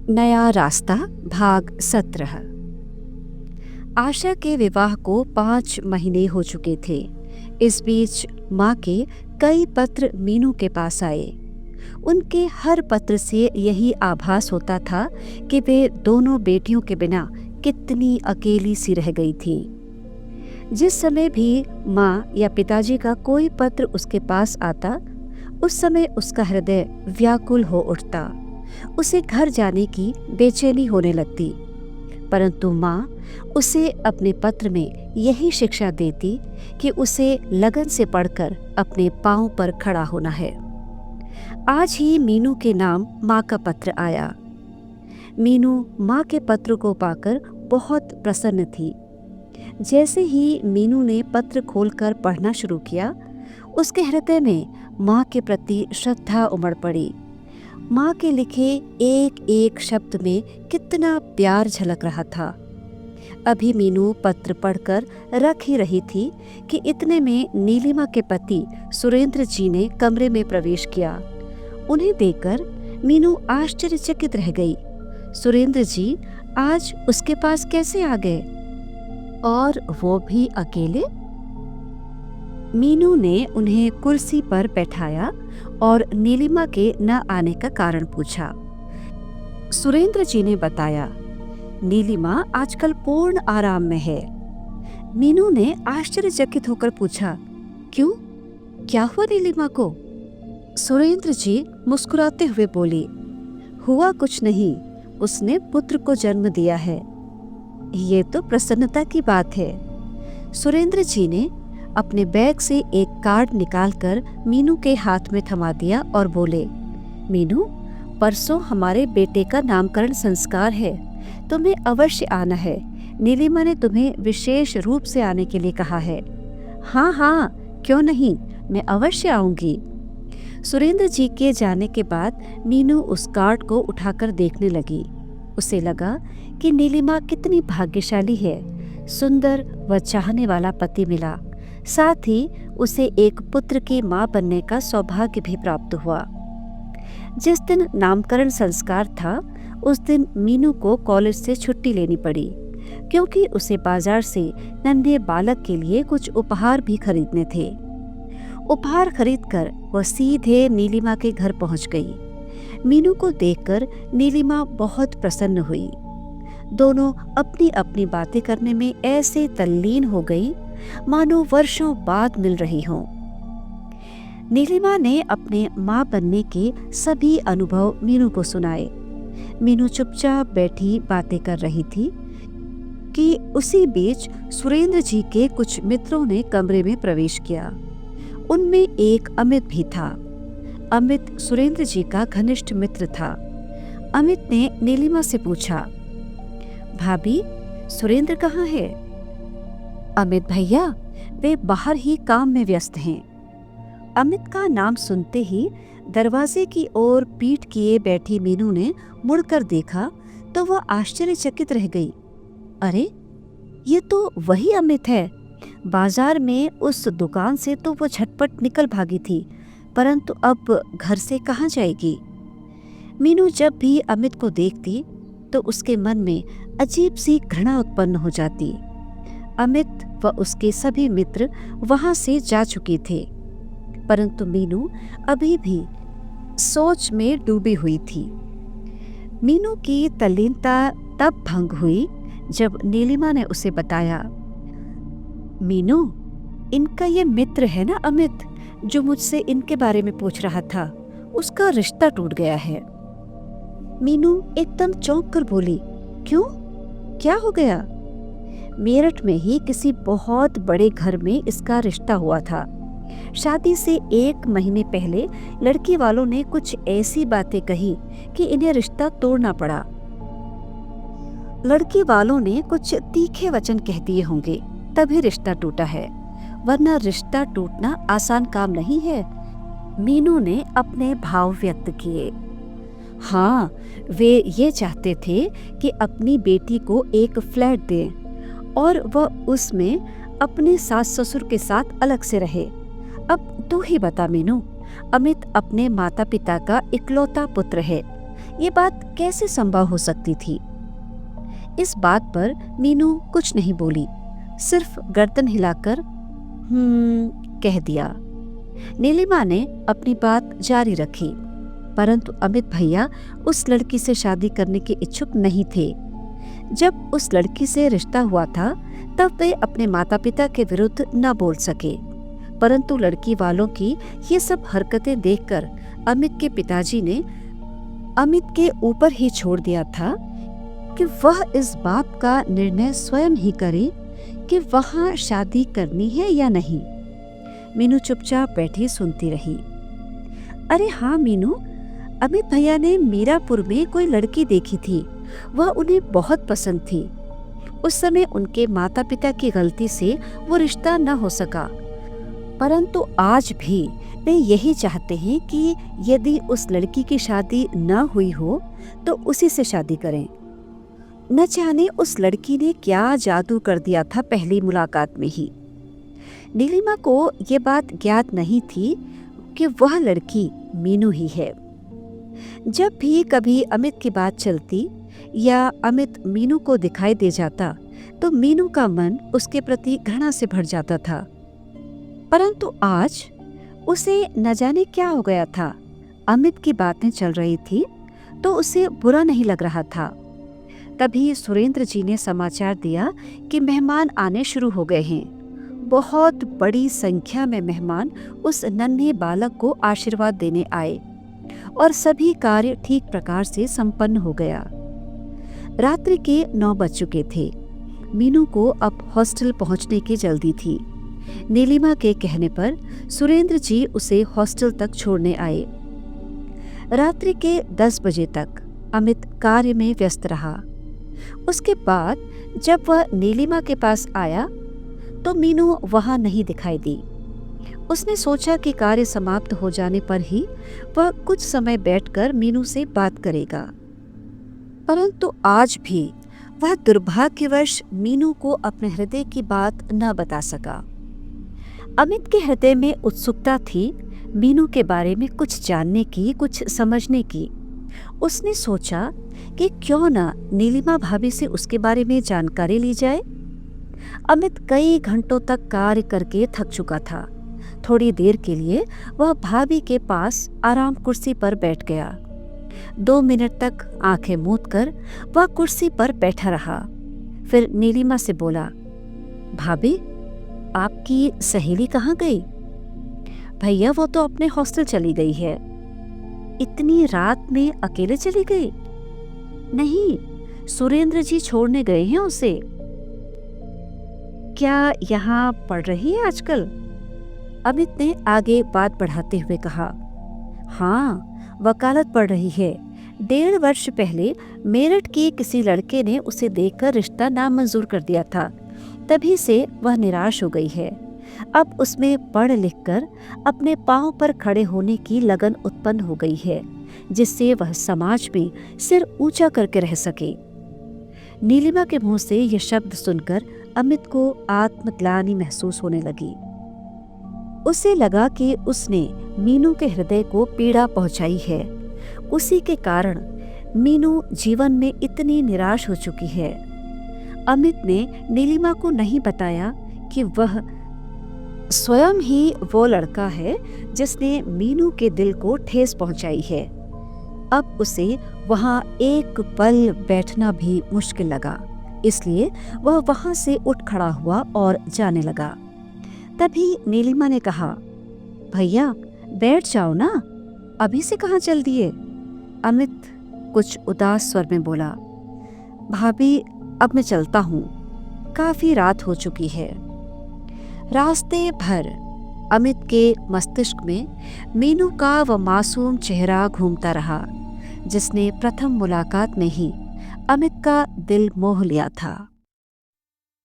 नया रास्ता भाग 17। आशा के विवाह को 5 महीने हो चुके थे। इस बीच माँ के कई पत्र मीनू के पास आए। उनके हर पत्र से यही आभास होता था कि वे दोनों बेटियों के बिना कितनी अकेली सी रह गई थी। जिस समय भी माँ या पिताजी का कोई पत्र उसके पास आता, उस समय उसका हृदय व्याकुल हो उठता। उसे घर जाने की बेचैनी होने लगती, परंतु माँ उसे अपने पत्र में यही शिक्षा देती कि उसे लगन से पढ़कर अपने पांव पर खड़ा होना है। आज ही मीनू के नाम माँ का पत्र आया। मीनू माँ के पत्र को पाकर बहुत प्रसन्न थी। जैसे ही मीनू ने पत्र खोलकर पढ़ना शुरू किया, उसके हृदय में माँ के प्रति श्रद्धा उमड़ पड़ी। माँ के लिखे एक एक शब्द में कितना प्यार झलक रहा था। अभी मीनू पत्र पढ़कर रख ही रही थी कि इतने में नीलिमा के पति सुरेंद्र जी ने कमरे में प्रवेश किया। उन्हें देखकर मीनू आश्चर्यचकित रह गई। सुरेंद्र जी आज उसके पास कैसे आ गए, और वो भी अकेले? मीनू ने उन्हें कुर्सी पर बैठाया और नीलिमा के न आने का कारण पूछा। सुरेंद्र जी ने बताया, नीलिमा आजकल पूर्ण आराम में है। मीनू ने आश्चर्यचकित होकर पूछा, क्यों, क्या हुआ नीलिमा को? सुरेंद्र जी मुस्कुराते हुए बोले, हुआ कुछ नहीं, उसने पुत्र को जन्म दिया है। ये तो प्रसन्नता की बात है। सुरेंद्र जी ने अपने बैग से एक कार्ड निकालकर मीनू के हाथ में थमा दिया और बोले, मीनू, परसों हमारे बेटे का नामकरण संस्कार है, तुम्हें अवश्य आना है। नीलिमा ने तुम्हें विशेष रूप से आने के लिए कहा है। हाँ हाँ, क्यों नहीं, मैं अवश्य आऊंगी। सुरेंद्र जी के जाने के बाद मीनू उस कार्ड को उठाकर देखने लगी। उसे लगा कि नीलिमा कितनी भाग्यशाली है। सुंदर व चाहने वाला पति मिला, साथ ही उसे एक पुत्र की मां बनने का सौभाग्य भी प्राप्त हुआ। जिस दिन नामकरण संस्कार था, उस दिन मीनू को कॉलेज से छुट्टी लेनी पड़ी, क्योंकि उसे बाजार से नन्हे बालक के लिए कुछ उपहार भी खरीदने थे। उपहार खरीदकर वह सीधे नीलिमा के घर पहुंच गई। मीनू को देखकर नीलिमा बहुत प्रसन्न हुई। दोनों अपनी अपनी बातें करने में ऐसे तल्लीन हो गई मानो वर्षों बाद मिल रही हों। नीलिमा ने अपने मां बनने के सभी अनुभव मीनू को सुनाए। मीनू चुपचाप बैठी बातें कर रही थी कि उसी बीच सुरेंद्र जी के कुछ मित्रों ने कमरे में प्रवेश किया। उनमें एक अमित भी था। अमित सुरेंद्र जी का घनिष्ठ मित्र था। अमित ने नीलिमा से पूछा, भाभी, सुरेंद्र कहाँ है? अमित भैया, वे बाहर ही काम में व्यस्त हैं। अमित का नाम सुनते ही दरवाजे की ओर पीठ किए बैठी मीनू ने मुड़कर देखा तो वह आश्चर्यचकित रह गई। अरे, ये तो वही अमित है। बाजार में उस दुकान से तो वो झटपट निकल भागी थी, परंतु अब घर से कहाँ जाएगी? मीनू जब भी अमित को देखती तो उसके मन में अजीब सी घृणा उत्पन्न हो जाती। अमित व उसके सभी मित्र वहां से जा चुके थे, परंतु मीनू अभी भी सोच में डूबी हुई थी। मीनू की तल्लीनता तब भंग हुई जब नीलिमा ने उसे बताया, मीनू, इनका ये मित्र है ना अमित, जो मुझसे इनके बारे में पूछ रहा था, उसका रिश्ता टूट गया है। मीनू एकदम चौंक कर बोली, क्यों, क्या हो गया? मेरठ में ही किसी बहुत बड़े घर में इसका रिश्ता हुआ था। शादी से 1 महीने पहले लड़की वालों ने कुछ ऐसी बातें कही कि इन्हें रिश्ता तोड़ना पड़ा। लड़की वालों ने कुछ तीखे वचन कह दिए होंगे, तभी रिश्ता टूटा है, वरना रिश्ता टूटना आसान काम नहीं है। मीनू ने अपने भाव व्यक्त किए। हाँ, वे ये चाहते थे कि अपनी बेटी को एक फ्लैट दें और वह उसमें अपने सास ससुर के साथ अलग से रहे। अब तू ही बता मीनू, अमित अपने माता पिता का इकलौता पुत्र है। ये बात कैसे संभव हो सकती थी? इस बात पर मीनू कुछ नहीं बोली, सिर्फ गर्दन हिलाकर कह दिया। नीलिमा ने अपनी बात जारी रखी, परंतु अमित भैया उस लड़की से शादी करने के इच्छुक नहीं थे। जब उस लड़की से रिश्ता हुआ था तब वे अपने माता पिता के विरुद्ध न बोल सके, परंतु लड़की वालों की ये सब हरकतें देखकर अमित के पिताजी ने अमित के ऊपर ही छोड़ दिया था कि वह इस बात का निर्णय स्वयं ही करे कि वहाँ शादी करनी है या नहीं। मीनू चुपचाप बैठी सुनती रही। अरे हाँ मीनू, अमित भैया ने मीरापुर में कोई लड़की देखी थी, वह उन्हें बहुत पसंद थी। उस समय उनके माता पिता की गलती से वो रिश्ता न हो सका, परंतु आज भी वे यही चाहते हैं कि यदि उस लड़की की शादी न हुई हो तो उसी से शादी करें। न जाने उस लड़की ने क्या जादू कर दिया था पहली मुलाकात में ही। नीलिमा को ये बात ज्ञात नहीं थी कि वह लड़की मीनू ही है। जब भी कभी अमित की बात चलती या अमित मीनू को दिखाई दे जाता तो मीनू का मन उसके प्रति घृणा से भर जाता था, परंतु आज उसे न जाने क्या हो गया था। अमित की बातें चल रही थी तो उसे बुरा नहीं लग रहा था। तभी सुरेंद्र जी ने समाचार दिया कि मेहमान आने शुरू हो गए हैं। बहुत बड़ी संख्या में मेहमान उस नन्हे बालक को आशीर्वाद देने आए और सभी कार्य ठीक प्रकार से संपन्न हो गया। रात्रि के 9 बज चुके थे। मीनू को अब हॉस्टल पहुंचने की जल्दी थी। नीलिमा के कहने पर सुरेंद्र जी उसे हॉस्टल तक छोड़ने आए। रात्रि के 10 बजे तक अमित कार्य में व्यस्त रहा। उसके बाद जब वह नीलिमा के पास आया तो मीनू वहां नहीं दिखाई दी। उसने सोचा कि कार्य समाप्त हो जाने पर ही वह कुछ समय बैठकर मीनू से बात करेगा, परंतु आज भी वह दुर्भाग्यवश मीनू को अपने हृदय की बात न बता सका। अमित के हृदय में उत्सुकता थी मीनू के बारे में कुछ जानने की, कुछ समझने की। उसने सोचा कि क्यों न नीलिमा भाभी से उसके बारे में जानकारी ली जाए। अमित कई घंटों तक कार्य करके थक चुका था। थोड़ी देर के लिए वह भाभी के पास आराम कुर्सी पर बैठ गया। 2 मिनट तक आंखें मूंद कर वह कुर्सी पर बैठा रहा। फिर नीलिमा से बोला, भाभी आपकी सहेली कहाँ गई? भैया वो तो अपने हॉस्टल चली गई है। इतनी रात में अकेले चली गई? नहीं, सुरेंद्र जी छोड़ने गए हैं उसे। क्या यहाँ पढ़ रही है आजकल? अमित ने आगे बात बढ़ाते हुए कहा। हाँ, वकालत पढ़ रही है। 1.5 वर्ष पहले मेरठ के किसी लड़के ने उसे देखकर रिश्ता नामंजूर कर दिया था, तभी से वह निराश हो गई है। अब उसमें पढ़ लिख कर अपने पांव पर खड़े होने की लगन उत्पन्न हो गई है, जिससे वह समाज में सिर ऊंचा करके रह सके। नीलिमा के मुंह से यह शब्द सुनकर अमित को आत्मग्लानि महसूस होने लगी। उसे लगा कि उसने मीनू के हृदय को पीड़ा पहुंचाई है। उसी के कारण मीनू जीवन में इतनी निराश हो चुकी है। अमित ने नीलिमा को नहीं बताया कि वह स्वयं ही वो लड़का है जिसने मीनू के दिल को ठेस पहुंचाई है। अब उसे वहां एक पल बैठना भी मुश्किल लगा, इसलिए वह वहां से उठ खड़ा हुआ और जाने लगा। तभी नीलिमा ने कहा, भैया बैठ जाओ ना, अभी से कहाँ चल दिए? अमित कुछ उदास स्वर में बोला, भाभी अब मैं चलता हूँ, काफी रात हो चुकी है। रास्ते भर अमित के मस्तिष्क में मीनू का वह मासूम चेहरा घूमता रहा, जिसने प्रथम मुलाकात में ही अमित का दिल मोह लिया था।